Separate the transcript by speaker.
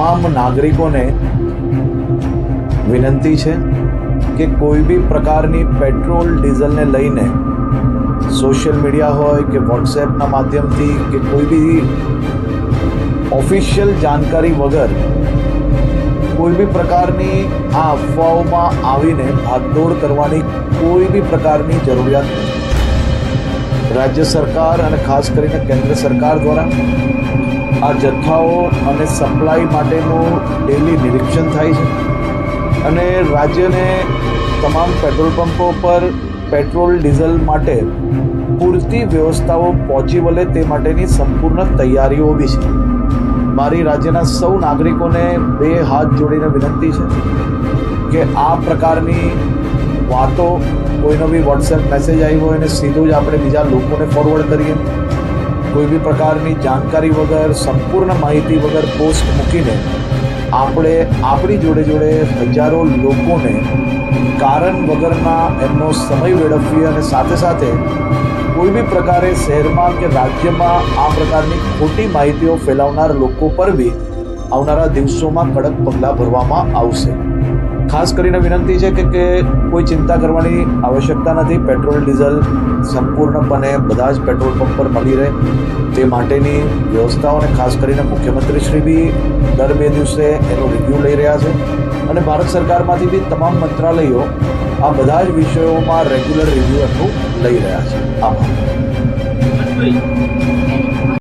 Speaker 1: તમામ નાગરિકોને વિનંતી છે કે કોઈ બી પ્રકારની પેટ્રોલ ડીઝલને લઈને સોશિયલ મીડિયા હોય કે વોટ્સએપના માધ્યમથી કે કોઈ બી ઓફિશિયલ જાણકારી વગર કોઈ બી પ્રકારની આ અફવાઓમાં આવીને ભાગદોડ કરવાની કોઈ બી પ્રકારની જરૂરિયાત નથી. રાજ્ય સરકાર અને ખાસ કરીને કેન્દ્ર સરકાર દ્વારા આ જથ્થાઓ અને સપ્લાય માટેનું ડેલી નિરીક્ષણ થાય છે અને રાજ્યને તમામ પેટ્રોલ પંપો પર પેટ્રોલ ડીઝલ માટે પૂરતી વ્યવસ્થાઓ પહોંચી વળે તે માટેની સંપૂર્ણ તૈયારીઓ બી છે. મારી રાજ્યના સૌ નાગરિકોને બે હાથ જોડીને વિનંતી છે કે આ પ્રકારની વાતો કોઈનો બી વોટ્સએપ મેસેજ આવ્યો હોય અને સીધું જ આપણે બીજા લોકોને ફોરવર્ડ કરીએ. કોઈ બી પ્રકારની જાણકારી વગર, સંપૂર્ણ માહિતી વગર પોસ્ટ મૂકીને આપણે આપણી જોડે જોડે હજારો લોકોને કારણ વગરના એમનો સમય વેડફીએ અને સાથે સાથે કોઈ બી પ્રકારે શહેરમાં કે રાજ્યમાં આ પ્રકારની ખોટી માહિતીઓ ફેલાવનાર લોકો પર બી આવનારા દિવસોમાં કડક પગલાં ભરવામાં આવશે. ખાસ કરીને વિનંતી છે કે કોઈ ચિંતા કરવાની આવશ્યકતા નથી. પેટ્રોલ ડીઝલ સંપૂર્ણપણે બધા જ પેટ્રોલ પંપ પર મળી રહે તે માટેની વ્યવસ્થાઓને ખાસ કરીને મુખ્યમંત્રીશ્રી બી દર 2 દિવસે એનો રિવ્યૂ લઈ રહ્યા છે અને ભારત સરકારમાંથી બી તમામ મંત્રાલયો આ બધા જ વિષયોમાં રેગ્યુલર રિવ્યૂ એમનું લઈ રહ્યા છે. આભાર.